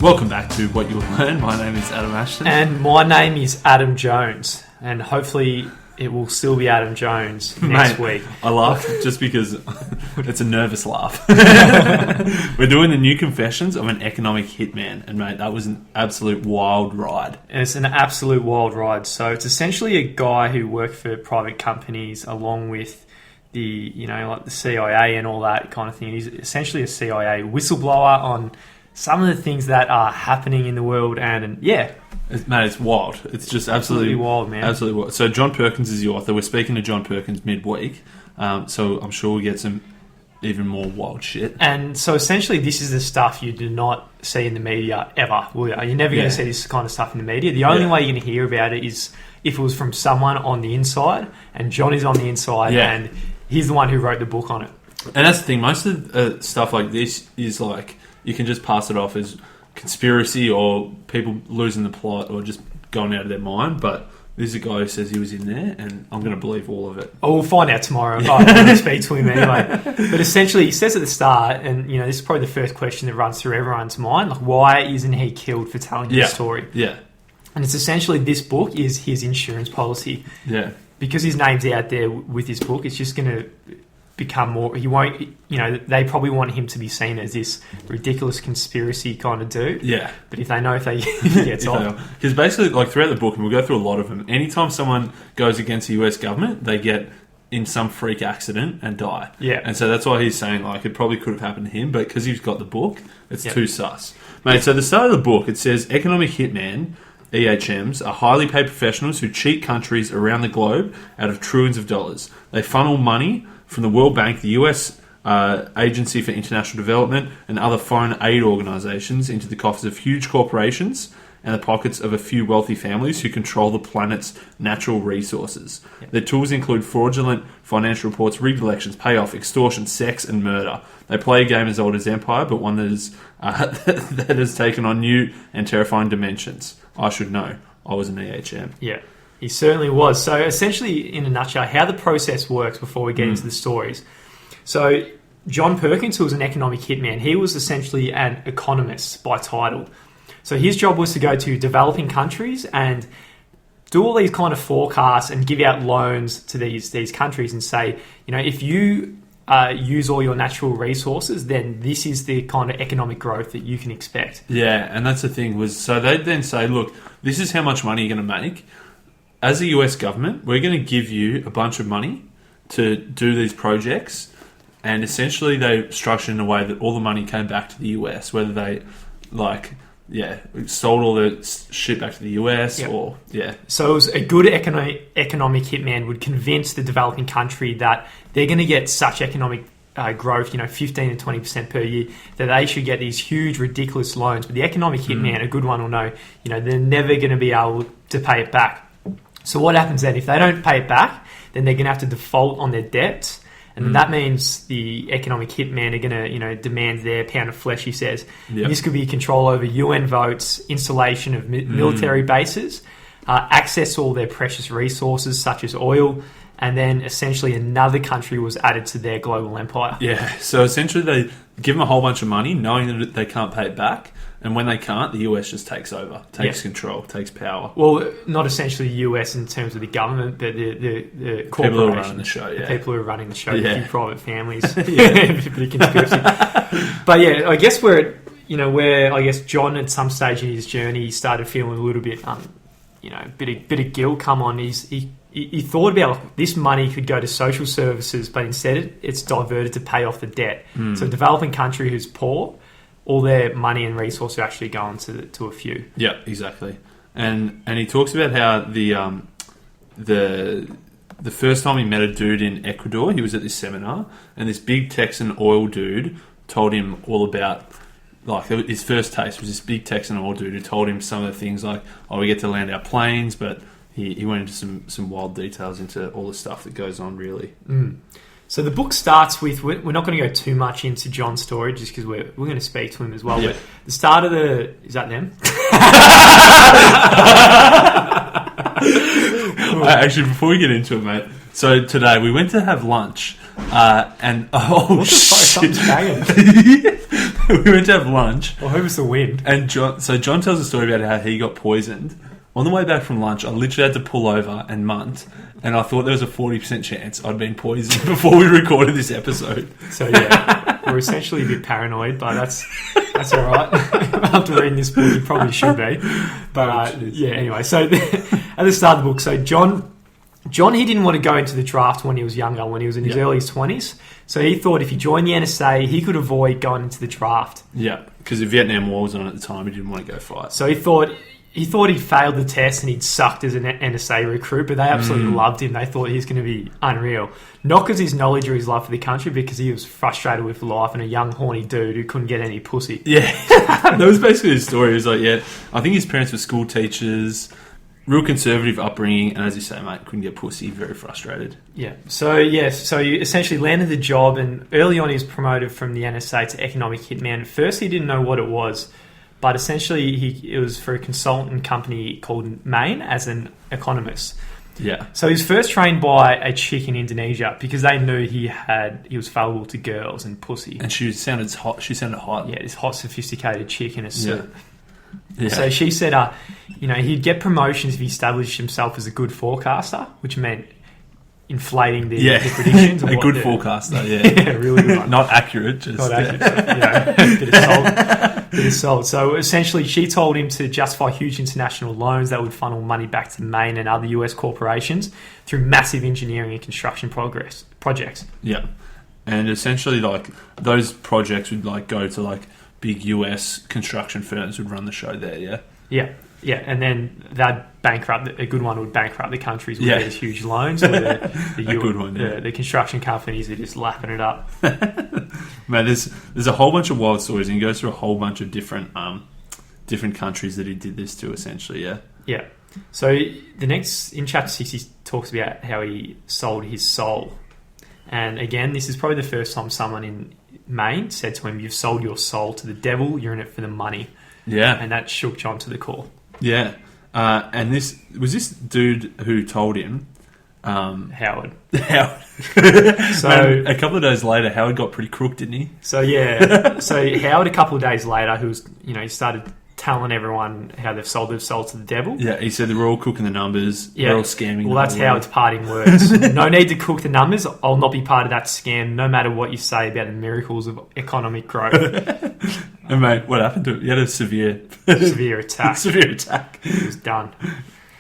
Welcome back to What You'll Learn. My name is Adam Ashton. And my name is Adam Jones. And hopefully it will still be Adam Jones next week. I laugh just because it's a nervous laugh. We're doing the new confessions of an economic hitman. And mate, that was an absolute wild ride. And it's an absolute wild ride. So it's essentially a guy who worked for private companies along with the, like the CIA and all that kind of thing. He's essentially a CIA whistleblower on some of the things that are happening in the world, and yeah. It's wild. It's just absolutely wild, man. Absolutely wild. So John Perkins is the author. We're speaking to John Perkins midweek, so I'm sure we'll get some even more wild shit. And so essentially this is the stuff you do not see in the media ever, will you? You're never going to see this kind of stuff in the media. The only way you're going to hear about it is if it was from someone on the inside, and John is on the inside, and he's the one who wrote the book on it. And that's the thing. Most of stuff like this is like, you can just pass it off as conspiracy or people losing the plot or just going out of their mind. But this is a guy who says he was in there, and I'm going to believe all of it. Oh, we'll find out tomorrow. I'm going to speak to him anyway. But essentially, he says at the start, and this is probably the first question that runs through everyone's mind, like, why isn't he killed for telling his story? Yeah. And it's essentially, this book is his insurance policy. Yeah. Because his name's out there with his book, it's just going to become more. He won't. They probably want him to be seen as this ridiculous conspiracy kind of dude. Yeah. But if he gets off, because basically, like throughout the book, and we'll go through a lot of them. Anytime someone goes against the US government, they get in some freak accident and die. Yeah. And so that's why he's saying like it probably could have happened to him, but because he's got the book, it's too sus, mate. So the start of the book, it says economic hitman. EHMs are highly paid professionals who cheat countries around the globe out of trillions of dollars. They funnel money from the World Bank, the US Agency for International Development, and other foreign aid organisations into the coffers of huge corporations and the pockets of a few wealthy families who control the planet's natural resources. Yep. Their tools include fraudulent financial reports, rigged elections, payoff, extortion, sex, and murder. They play a game as old as Empire, but one that is that has taken on new and terrifying dimensions. I should know. I was an EHM. Yeah, he certainly was. So essentially, in a nutshell, how the process works before we get into the stories. So John Perkins, who was an economic hitman, he was essentially an economist by title. So his job was to go to developing countries and do all these kind of forecasts and give out loans to these countries and say, if you use all your natural resources, then this is the kind of economic growth that you can expect. Yeah, and that's the thing so they'd then say, look, this is how much money you're going to make. As the US government, we're going to give you a bunch of money to do these projects, and essentially they structured in a way that all the money came back to the US, whether they sold all the shit back to the US or. So it was a good economic hitman would convince the developing country that they're going to get such economic growth, 15 to 20% per year, that they should get these huge, ridiculous loans. But the economic hitman, a good one, will know, they're never going to be able to pay it back. So what happens then? If they don't pay it back, then they're going to have to default on their debts. And that means the economic hitmen are going to, demand their pound of flesh, he says. Yep. This could be control over UN votes, installation of military bases, access to all their precious resources, such as oil, and then essentially another country was added to their global empire. Yeah, so essentially they give them a whole bunch of money, knowing that they can't pay it back. And when they can't, the US just takes over, takes control, takes power. Well, not essentially the US in terms of the government, but the corporations. People who are running the show, The people who are running the show, a few private families. The conspiracy. But I guess where I guess John at some stage in his journey started feeling a little bit, bit of guilt come on. He thought about this money could go to social services, but instead it's diverted to pay off the debt. So a developing country who's poor, all their money and resources are actually going to a few. Yeah, exactly. And he talks about how the first time he met a dude in Ecuador, he was at this seminar, and this big Texan oil dude told him all about, like, his first taste was this big Texan oil dude who told him some of the things like, we get to land our planes, but he went into some wild details into all the stuff that goes on, really. So the book starts with, we're not going to go too much into John's story just because we're going to speak to him as well. Yeah. But the start of is that them? Actually, before we get into it, mate, so today we went to have lunch And oh shit, Something's banging. we went to have lunch. Well, who was the wind? And John tells a story about how he got poisoned. On the way back from lunch, I literally had to pull over and munt, and I thought there was a 40% chance I'd been poisoned before we recorded this episode. So yeah, we're essentially a bit paranoid, but that's all right. After reading this book, you probably should be. But yeah, anyway. So at the start of the book, so John, he didn't want to go into the draft when he was younger, when he was in his early 20s. So he thought if he joined the NSA, he could avoid going into the draft. Yeah, because the Vietnam War was on at the time. He didn't want to go fight. So he thought he'd failed the test and he'd sucked as an NSA recruit, but they absolutely loved him. They thought he was going to be unreal. Not because his knowledge or his love for the country, because he was frustrated with life and a young, horny dude who couldn't get any pussy. Yeah, that was basically his story. He was like, yeah, I think his parents were school teachers, real conservative upbringing, and as you say, mate, couldn't get pussy, very frustrated. Yeah. So he essentially landed the job, and early on he was promoted from the NSA to economic hitman. At first he didn't know what it was, but essentially it was for a consultant company called Maine as an economist. Yeah. So he was first trained by a chick in Indonesia because they knew he was valuable to girls and pussy. And she sounded hot. Yeah, this hot, sophisticated chick in a suit. Yeah. So she said, he'd get promotions if he established himself as a good forecaster, which meant inflating the predictions. A good forecaster, yeah. Yeah, really good one. Not accurate, just... Not accurate, bit of salt. So essentially she told him to justify huge international loans that would funnel money back to Maine and other US corporations through massive engineering and construction projects. Yeah. And essentially, like, those projects would, like, go to, like, big US construction firms would run the show there, yeah? Yeah, and then they'd bankrupt. A good one would bankrupt the countries with these huge loans. Or the construction companies are just lapping it up. Man, there's a whole bunch of wild stories, and he goes through a whole bunch of different countries that he did this to, essentially. Yeah. Yeah. So in chapter 6, he talks about how he sold his soul, and again, this is probably the first time someone in Maine said to him, "You've sold your soul to the devil. You're in it for the money." Yeah. And that shook John to the core. Yeah. And this dude who told him... Howard. So a couple of days later, Howard got pretty crook, didn't he? So, yeah. So Howard, a couple of days later, he started telling everyone how they've sold their soul to the devil. Yeah, he said they were all cooking the numbers. Yeah. They're all scamming. Well, that's Howard's parting words. No need to cook the numbers. I'll not be part of that scam, no matter what you say about the miracles of economic growth. And mate, what happened to it? He had a severe attack. Severe attack. He was done.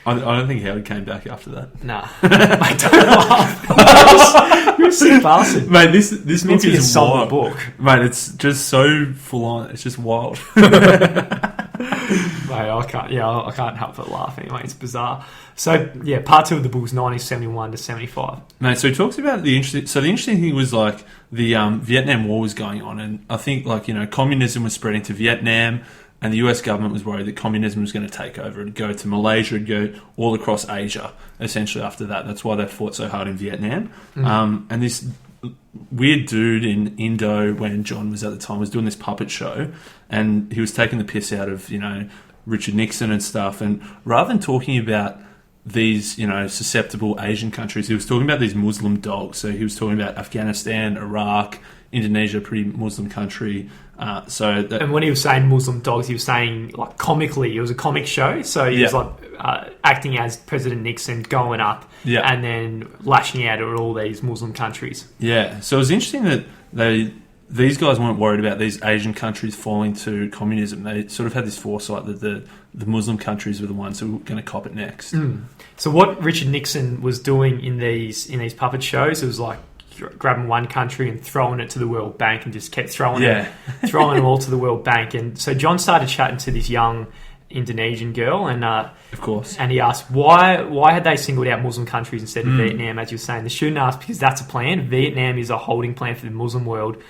I don't think Howard came back after that. Nah. Mate, don't laugh. You're a sick bastard. Mate, this book is a solid book. Mate, it's just so full on. It's just wild. Mate, I can't help but laughing. Mate, it's bizarre. So, yeah, part 2 of the book is 1971 to 75. Mate, so he talks about the interesting thing was, like, the Vietnam War was going on, and I think, like, communism was spreading to Vietnam, and the US government was worried that communism was going to take over. It'd go to Malaysia, it'd go all across Asia, essentially, after that. That's why they fought so hard in Vietnam. And this weird dude in Indo, when John was at the time, was doing this puppet show, and he was taking the piss out of, Richard Nixon and stuff, and rather than talking about these, susceptible Asian countries, he was talking about these Muslim dogs. So he was talking about Afghanistan, Iraq, Indonesia, pretty Muslim country. And when he was saying Muslim dogs, he was saying, like, comically, it was a comic show. So he was like acting as President Nixon, going up and then lashing out at all these Muslim countries. Yeah. So it was interesting that these guys weren't worried about these Asian countries falling to communism. They sort of had this foresight that the Muslim countries were the ones who were going to cop it next. So what Richard Nixon was doing in these puppet shows, it was like grabbing one country and throwing it to the World Bank, and just kept throwing them all to the World Bank. And so John started chatting to this young Indonesian girl, and of course, and he asked why had they singled out Muslim countries instead of Vietnam, as you were saying. The student asked because that's a plan. Vietnam is a holding plan for the Muslim world,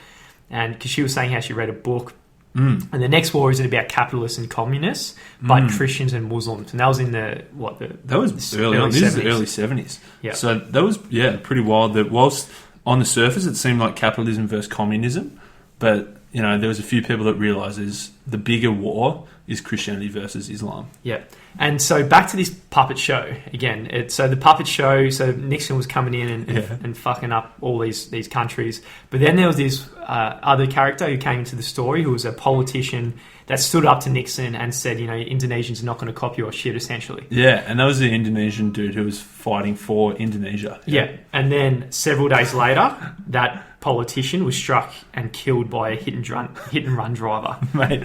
and because she was saying how she read a book. And the next war isn't about capitalists and communists, but Christians and Muslims. And that was in that was early on. This is the early 70s. Yeah. So that was pretty wild. That whilst on the surface it seemed like capitalism versus communism, but there was a few people that realised the bigger war is Christianity versus Islam. Yeah. And so back to this puppet show again. So the puppet show, so Nixon was coming in and fucking up all these countries. But then there was this other character who came into the story who was a politician that stood up to Nixon and said, Indonesians are not going to copy your shit, essentially. Yeah, and that was the Indonesian dude who was fighting for Indonesia. Yeah. And then several days later, that politician was struck and killed by a hit and run driver. Mate,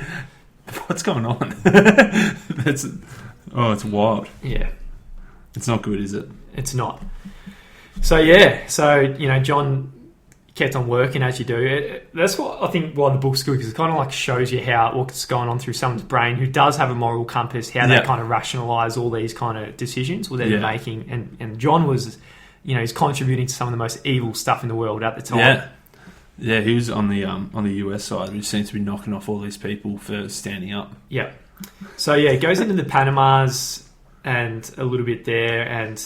what's going on? It's wild. Yeah. It's not good, is it? It's not. So John kept on working as you do. That's what I think why the book's good, because it kind of like shows you what's going on through someone's brain who does have a moral compass, how they kind of rationalise all these kind of decisions that they're making. And John was, he's contributing to some of the most evil stuff in the world at the time. Yeah. Yeah, he was on the US side, which seems to be knocking off all these people for standing up. Yeah. So it goes into the Panamas and a little bit there, and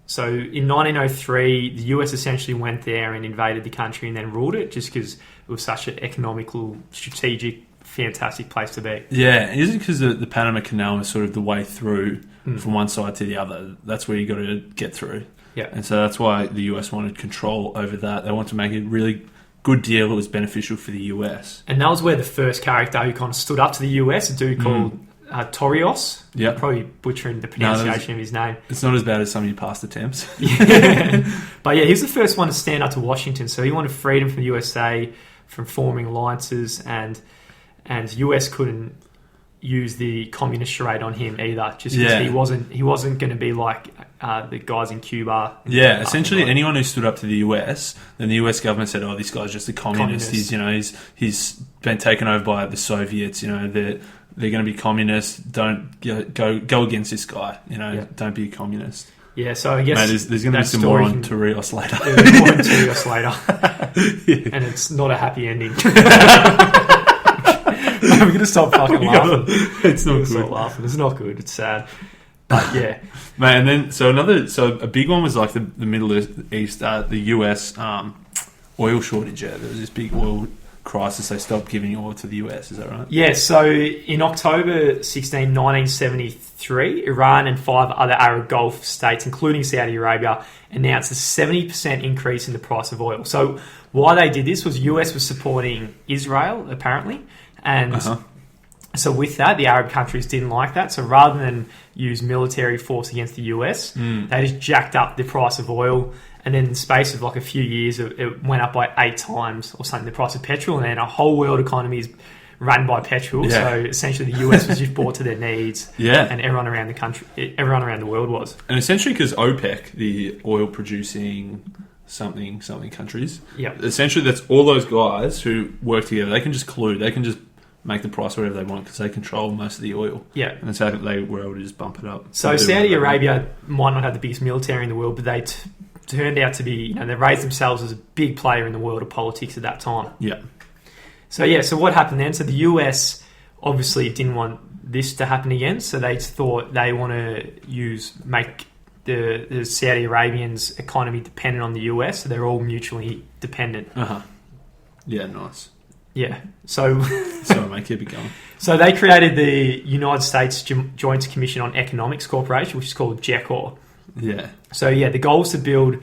so in 1903, the US essentially went there and invaded the country and then ruled it, just because it was such an economical, strategic, fantastic place to be. Yeah, is it because the Panama Canal is sort of the way through from one side to the other? That's where you got to get through. Yeah. And so that's why the US wanted control over that. They wanted to make a really good deal that was beneficial for the US. And that was where the first character who kind of stood up to the US, a dude called Torrijos. Yeah. Probably butchering the pronunciation of his name. It's not as bad as some of your past attempts. But he was the first one to stand up to Washington. So he wanted freedom from the USA, from forming alliances, and US couldn't use the communist charade on him either, just because he wasn't going to be like the guys in Cuba. Yeah, essentially anyone who stood up to the US, then the US government said, "Oh, this guy's just a communist. He's been taken over by the Soviets. They're going to be communists. Don't go against this guy. Don't be a communist." Yeah, so I guess there's going to be some more on Torrijos later. There's more on Torrijos later, and it's not a happy ending. I'm going to stop fucking laughing. It's not good. Stop laughing. It's not good. It's sad. But yeah. Mate, and then so a big one was like the Middle East, the US oil shortage. Yeah, there was this big oil crisis. They stopped giving oil to the US. Is that right? Yeah. So in October 1973, Iran and 5 other Arab Gulf states, including Saudi Arabia, announced a 70% increase in the price of oil. So why they did this was US was supporting Israel, apparently. And so with that, the Arab countries didn't like that. So rather than use military force against the US, they just jacked up the price of oil. And then in the space of like a few years, it went up by 8 times or something, the price of petrol. And then a whole world economy is run by petrol. Yeah. So essentially the US was just brought to their needs. Yeah. And everyone around the world was. And essentially because OPEC, the oil producing something countries, essentially that's all those guys who work together. They can just collude. They can just make the price whatever they want because they control most of the oil. Yeah. And that's how they were able to just bump it up. So Saudi Arabia might not have the biggest military in the world, but they turned out to be, they raised themselves as a big player in the world of politics at that time. Yeah. So what happened then? So the US obviously didn't want this to happen again, so they thought they want to make the Saudi Arabians' economy dependent on the US, so they're all mutually dependent. Yeah, nice. Yeah. So sorry, mate, keep it going. So they created the United States Joint Commission on Economics Corporation, which is called JECOR. Yeah. So the goal was to build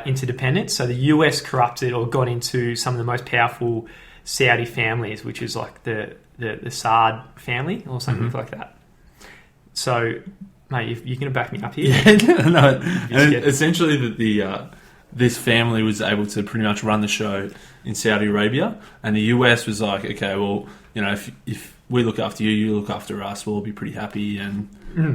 interdependence. So the US corrupted or got into some of the most powerful Saudi families, which is like the Saud family or something like that. So, mate, you're going to back me up here? Yeah, no. And essentially, this family was able to pretty much run the show in Saudi Arabia, and the US was like, okay, well, if we look after you, you look after us, we'll all be pretty happy, and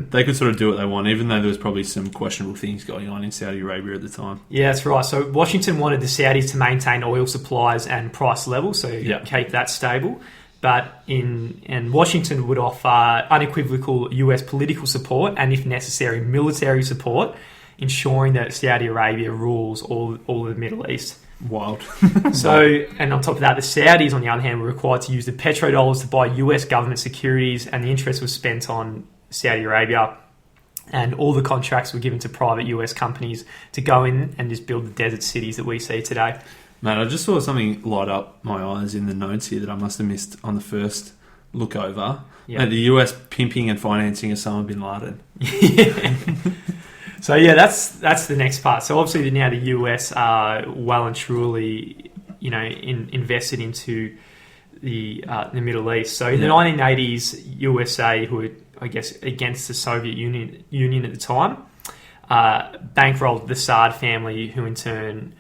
they could sort of do what they want, even though there was probably some questionable things going on in Saudi Arabia at the time. Yeah, that's right. So Washington wanted the Saudis to maintain oil supplies and price levels, so keep that stable. But and Washington would offer unequivocal US political support and, if necessary, military support, ensuring that Saudi Arabia rules all of the Middle East. Wild. And on top of that, the Saudis, on the other hand, were required to use the petrodollars to buy US government securities, and the interest was spent on Saudi Arabia. And all the contracts were given to private US companies to go in and just build the desert cities that we see today. Man, I just saw something light up my eyes in the notes here that I must have missed on the first look over. Yeah. The US pimping and financing Osama bin Laden. Yeah. So yeah, that's the next part. So obviously now the US are well and truly, invested into the Middle East. So in the 1980s, USA, who were, I guess, against the Soviet Union at the time, bankrolled the Saad family, who in turn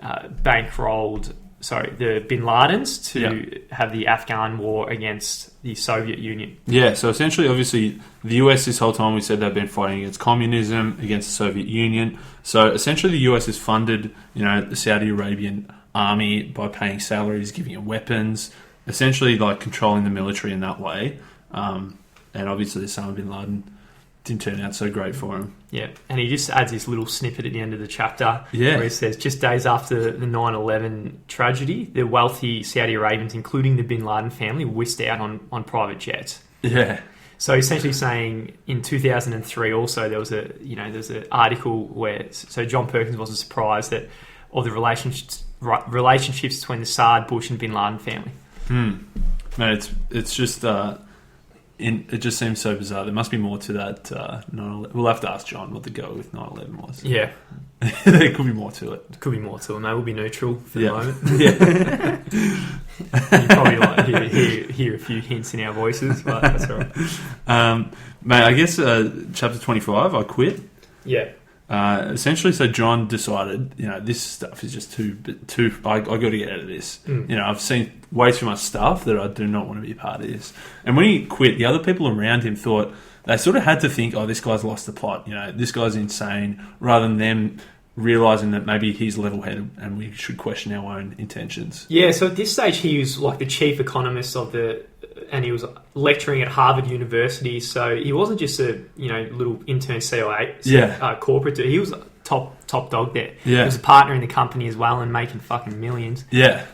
bankrolled the Bin Ladens to have the Afghan war against the Soviet Union. Yeah, so essentially, obviously, the US this whole time, we said they've been fighting against communism, against the Soviet Union. So essentially, the US has funded, the Saudi Arabian army by paying salaries, giving it weapons, essentially like controlling the military in that way. And obviously, Osama bin Laden didn't turn out so great for him. Yeah, and he just adds this little snippet at the end of the chapter where he says, just days after the 9/11 tragedy, the wealthy Saudi Arabians, including the Bin Laden family, whisked out on private jets. Yeah. So essentially saying in 2003 also there was there's an article where John Perkins wasn't surprised that of the relationships between the Saad, Bush and Bin Laden family. No, it's just it just seems so bizarre. There must be more to that 9/11. We'll have to ask John what the go with 9/11 was. Yeah. There could be more to it. Could be more to it. No, we'll be neutral for the moment. Yeah. You probably hear a few hints in our voices, but that's all right. Mate, I guess chapter 25, I quit. Yeah. Essentially, so John decided, this stuff is just too. I got to get out of this. I've seen way too much stuff that I do not want to be a part of this. And when he quit, the other people around him thought they sort of had to think, oh, this guy's lost the plot. This guy's insane, rather than them realizing that maybe he's level-headed and we should question our own intentions. Yeah. So at this stage, he was like the chief economist and he was lecturing at Harvard University. So he wasn't just a little intern CIA corporate dude. He was top dog there. Yeah. He was a partner in the company as well and making fucking millions. Yeah,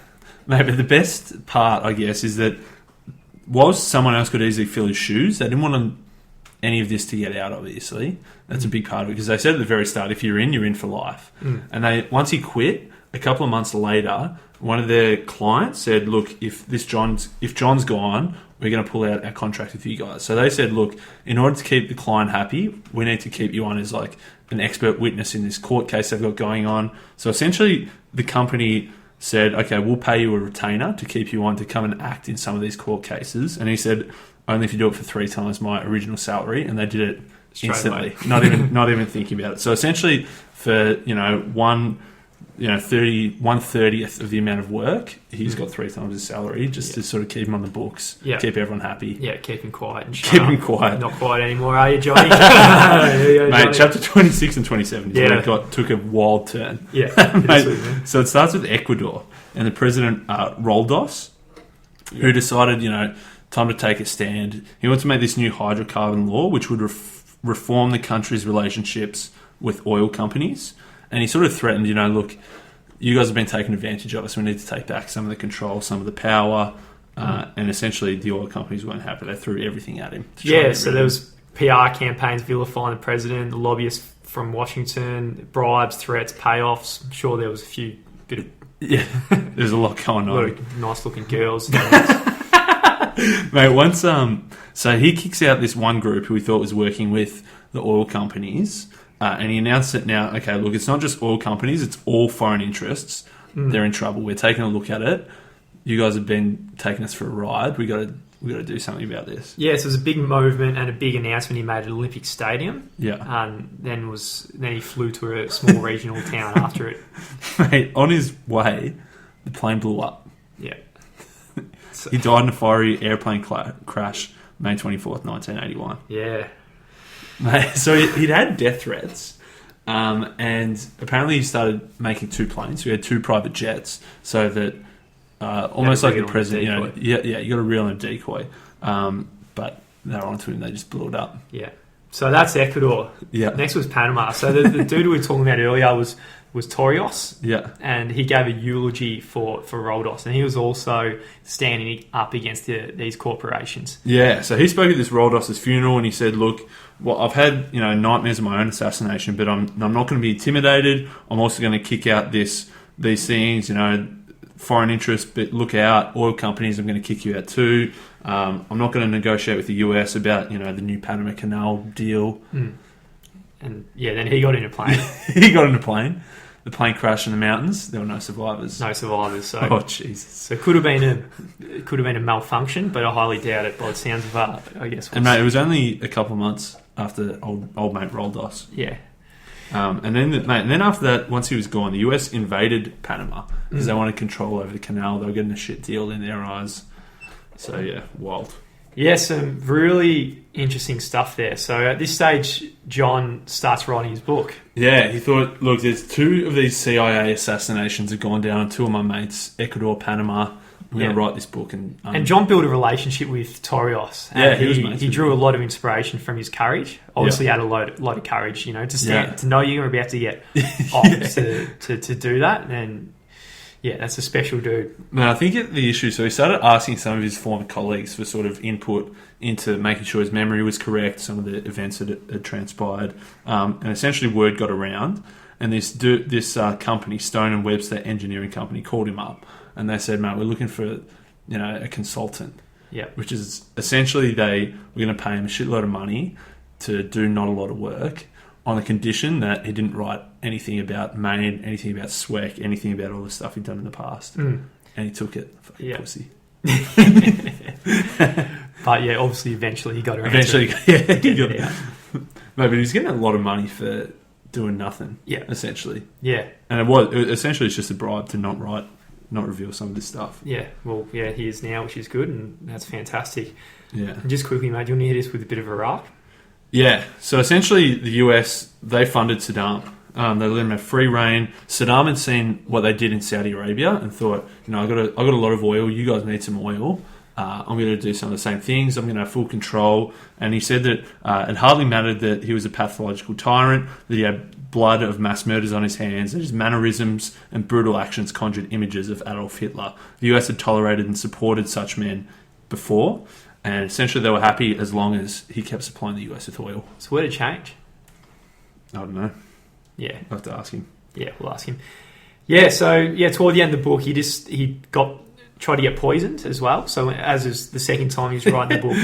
maybe the best part, I guess, is that whilst someone else could easily fill his shoes, they didn't want any of this to get out. Obviously, that's a big part of it, because they said at the very start, if you're in for life. And once he quit, a couple of months later, one of their clients said, look, if John's gone, we're going to pull out our contract with you guys. So they said, look, in order to keep the client happy, we need to keep you on as like an expert witness in this court case they've got going on. So essentially, the company said, okay, we'll pay you a retainer to keep you on to come and act in some of these court cases. And he said, only if you do it for 3 times my original salary. And they did it instantly, not even thinking about it. So essentially, for 1/30th of the amount of work, he's got 3 times his salary, just to sort of keep him on the books, keep everyone happy. Yeah, keep him quiet. And keep him quiet. Not quiet anymore, are you, Johnny? Mate, chapter 26 and 27 is where it took a wild turn. Yeah. Mate, so it starts with Ecuador and the president, Roldos, who decided, time to take a stand. He wanted to make this new hydrocarbon law, which would reform the country's relationships with oil companies. And he sort of threatened, look, you guys have been taking advantage of us. We need to take back some of the control, some of the power. And essentially, the oil companies weren't happy. They threw everything at him. Yeah, so there was PR campaigns vilifying the president, the lobbyists from Washington, bribes, threats, payoffs. I'm sure there was a few bit of... Yeah, there's a lot going on. A lot of nice-looking girls. Mate, once... So he kicks out this one group who he thought was working with the oil companies... and he announced it now, okay, look, it's not just oil companies, it's all foreign interests. They're in trouble. We're taking a look at it. You guys have been taking us for a ride. We got to do something about this. Yeah, so it was a big movement and a big announcement he made at Olympic Stadium. Yeah. And then he flew to a small regional town after it. Mate, on his way, the plane blew up. Yeah. He died in a fiery airplane crash, May 24th, 1981. Yeah. So he'd had death threats, and apparently he started making 2 planes. So he had 2 private jets, so that almost like the president, you got to reel in a decoy. But they were onto him; they just blew it up. Yeah. So that's Ecuador. Yeah. Next was Panama. So the dude we were talking about earlier was Torrijos. Yeah. And he gave a eulogy for Roldos, and he was also standing up against these corporations. Yeah. So he spoke at this Roldos' funeral, and he said, "Look, well, I've had nightmares of my own assassination, but I'm not going to be intimidated. I'm also going to kick out these things. foreign interests, but look out, oil companies, I'm going to kick you out too. I'm not going to negotiate with the US about, the new Panama Canal deal. And then he got in a plane. He got in a plane. The plane crashed in the mountains. There were no survivors. No survivors. So, oh Jesus! So it could have been a malfunction, but I highly doubt it. By the sounds of I guess. And mate, it was only a couple of months after old mate rolled us. Yeah. And then after that, once he was gone, the US invaded Panama because they wanted control over the canal. They were getting a shit deal in their eyes. So yeah, wild. Yeah, some really interesting stuff there. So at this stage, John starts writing his book. Yeah, he thought, look, there's 2 of these CIA assassinations have gone down on 2 of my mates, Ecuador, Panama. I'm going to write this book. And John built a relationship with Torrijos. Yeah, he drew a lot of inspiration from his courage. Obviously, had a lot of courage, to know you're about to get off to do that. And yeah, that's a special dude. Man, I think the issue, so he started asking some of his former colleagues for sort of input into making sure his memory was correct, some of the events that had transpired. And essentially word got around. And this company, Stone and Webster Engineering Company, called him up. And they said, mate, we're looking for, a consultant. Yeah. Which is essentially we're going to pay him a shitload of money to do not a lot of work on the condition that he didn't write anything about Maine, anything about Sweck, anything about all the stuff he'd done in the past. And he took it. Fucking pussy. But yeah, obviously eventually he got around to it. He got it. Mate, but he was getting a lot of money for doing nothing. Yeah. Essentially. Yeah. And it's just a bribe to not reveal some of this stuff. Yeah, well, yeah, he is now, which is good, and that's fantastic. Yeah. And just quickly, mate, do you want to hit us with a bit of a rap? Yeah, so essentially the US, they funded Saddam. They let him have free reign. Saddam had seen what they did in Saudi Arabia and thought, I got a lot of oil, you guys need some oil. I'm going to do some of the same things. I'm going to have full control. And he said that it hardly mattered that he was a pathological tyrant, that he had blood of mass murders on his hands, and his mannerisms and brutal actions conjured images of Adolf Hitler. The US had tolerated and supported such men before, and essentially they were happy as long as he kept supplying the US with oil. So where did it change? I don't know. Yeah. I'll have to ask him. Yeah, we'll ask him. Yeah, so toward the end of the book, he tried to get poisoned as well. So as is the second time he's writing the book,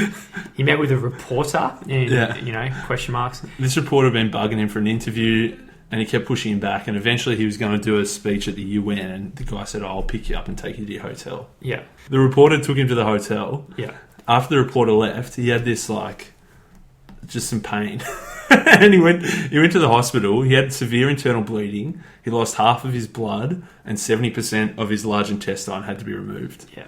he met with a reporter and, question marks. This reporter had been bugging him for an interview and he kept pushing him back, and eventually he was going to do a speech at the UN and the guy said, I'll pick you up and take you to your hotel. Yeah. The reporter took him to the hotel. Yeah. After the reporter left, he had this, just some pain. And he went to the hospital. He had severe internal bleeding. He lost half of his blood, and 70% of his large intestine had to be removed. Yeah.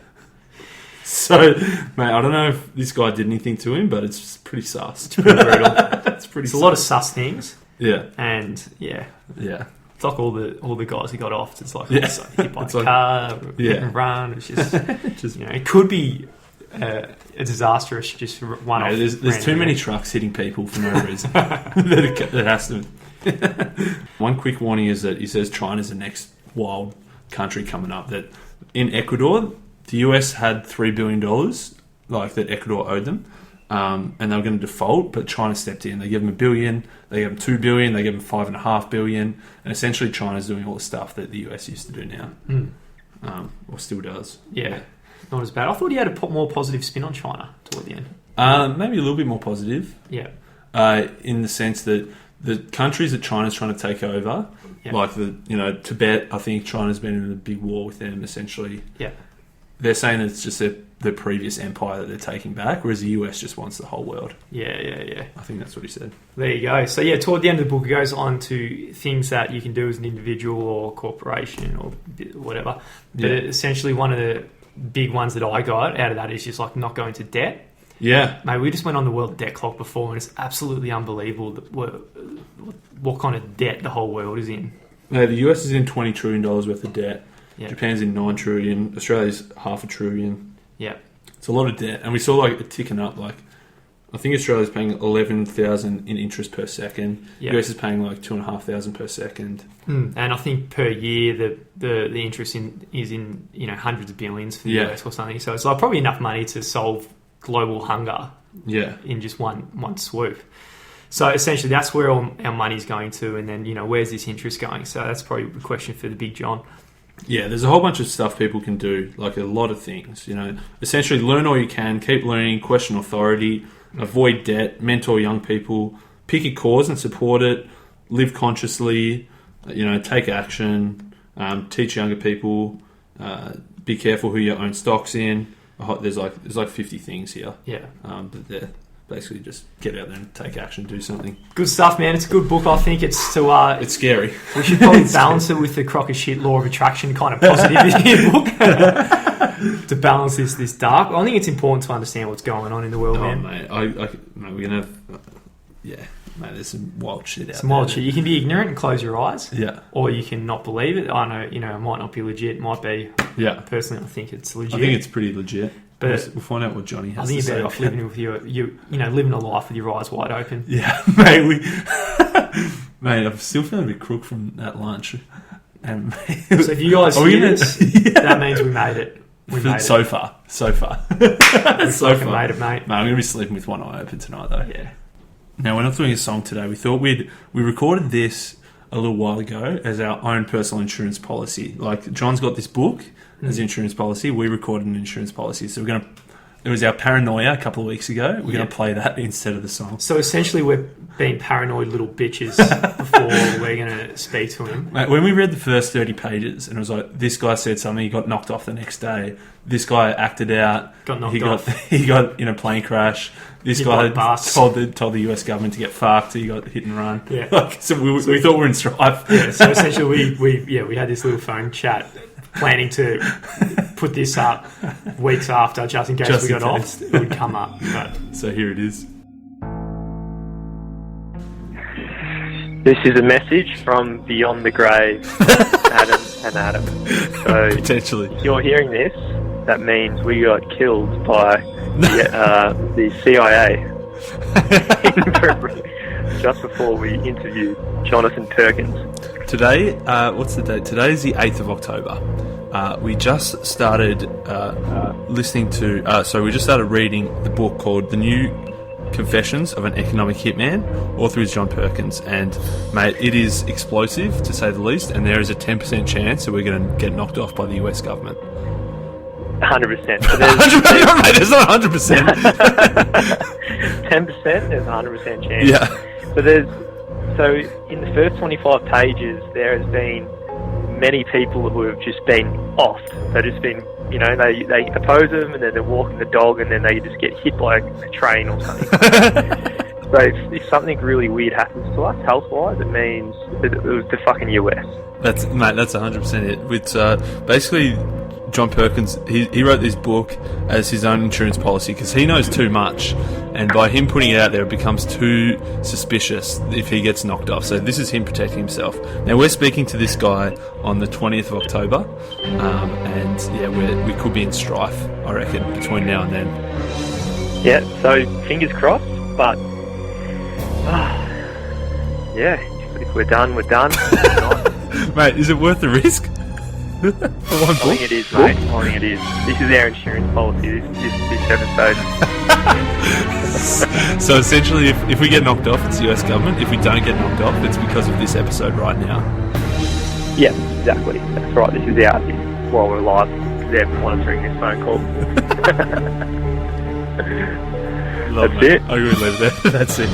So, mate, I don't know if this guy did anything to him, but it's pretty sus. It's pretty brutal. It's a lot of sus things. Yeah. And yeah. It's like all the guys who got off. It's like hit by a car, hit and run. It's just it could be a disastrous just one off. There's too many trucks hitting people for no reason. that has to. One quick warning is that he says China's the next wild country coming up. That in Ecuador, the US had $3 billion that Ecuador owed them, and they were going to default, but China stepped in. They gave them $1 billion, they gave them $2 billion, they gave them $5.5 billion, and essentially China's doing all the stuff that the US used to do now, or still does. Yeah. Not as bad. I thought he had a more positive spin on China toward the end. Maybe a little bit more positive. Yeah. In the sense that the countries that China's trying to take over, Tibet, I think China's been in a big war with them, essentially. Yeah. They're saying that it's just the previous empire that they're taking back, whereas the US just wants the whole world. Yeah. I think that's what he said. There you go. So, toward the end of the book, it goes on to things that you can do as an individual or corporation or whatever. But essentially, one of the big ones that I got out of that is just not going to debt. Yeah. Mate, we just went on the world debt clock before, and it's absolutely unbelievable what kind of debt the whole world is in. No, the US is in $20 trillion worth of debt. Yeah. Japan's in $9 trillion. Australia's $500 billion. Yeah. It's a lot of debt. And we saw it ticking up. I think Australia's paying 11,000 in interest per second. Yeah. US is paying 2,500 per second. And I think per year the interest is in hundreds of billions for the US or something. So it's probably enough money to solve global hunger. Yeah. In just one swoop. So essentially that's where all our money's going to, and then where's this interest going? So that's probably a question for the big John. Yeah, there's a whole bunch of stuff people can do, like a lot of things. Essentially learn all you can, keep learning, question authority, avoid debt, mentor young people, pick a cause and support it, live consciously, take action, teach younger people, be careful who you own stocks in. There's like 50 things here. Yeah. But they're basically just get out there and take action, do something. Good stuff, man. It's a good book. I think it's scary. We should probably balance it with the crock of shit law of attraction kind of positivity book to balance this dark. I think it's important to understand what's going on in the world, man. Mate, we're gonna have, mate. There's some wild shit out there. Some wild shit. You can be ignorant and close your eyes. Yeah. Or you can not believe it. I know, it might not be legit. It might be. Yeah. Personally, I think it's legit. I think it's pretty legit. But we'll find out what Johnny has to say. I think you're better off living with living a life with your eyes wide open. Yeah, mate. Mate, I'm still feeling a bit crook from that lunch. And so if you guys hear this, that means we made it. So far. We so far. made it, mate. Mate, I'm going to be sleeping with one eye open tonight, though. Yeah. Now, we're not doing a song today. We thought we recorded this a little while ago as our own personal insurance policy. Like, John's got this book as insurance policy. We recorded an insurance policy. So it was our Paranoia a couple of weeks ago. We're going to play that instead of the song. So essentially we're being paranoid little bitches before we're going to speak to him. Mate, when we read the first 30 pages and it was like, this guy said something, he got knocked off the next day. This guy acted out. Got knocked off. He got in a plane crash. This guy told the US government to get fucked. He got hit and run. Yeah. So we thought we were in strife. Yeah. So essentially we had this little phone chat planning to put this up weeks after, just in case we got off, it would come up. But. So here it is. This is a message from beyond the grave, Adam and Adam. So potentially, if you're hearing this, that means we got killed by the CIA just before we interviewed Jonathan Perkins. Today, what's the date? Today is the 8th of October. We just started listening to... we just started reading the book called The New Confessions of an Economic Hitman. Author is John Perkins. And, mate, it is explosive, to say the least, and there is a 10% chance that we're going to get knocked off by the US government. 100%. So 100%? Mate, there's not 100%. 10%, there's a 100% chance. Yeah. So in the first 25 pages, there has been many people who have just been offed. They've just been, they oppose them and then they're walking the dog and then they just get hit by a train or something. So if something really weird happens to us health-wise, it means it was the fucking US. That's 100% it. It's basically... John Perkins, he wrote this book as his own insurance policy because he knows too much, and by him putting it out there, it becomes too suspicious if he gets knocked off. So this is him protecting himself. Now we're speaking to this guy on the 20th of October, and we could be in strife, I reckon, between now and then. Yeah, so fingers crossed, but if we're done, we're done. Mate, is it worth the risk? I think it is, mate. I think it is. This is our insurance policy, this episode. So essentially, if we get knocked off, it's the US government. If we don't get knocked off, it's because of this episode right now. Yeah, exactly. That's right. This is out while we're live. They're monitoring this phone call. That's it. I'm going to leave it there. That's it.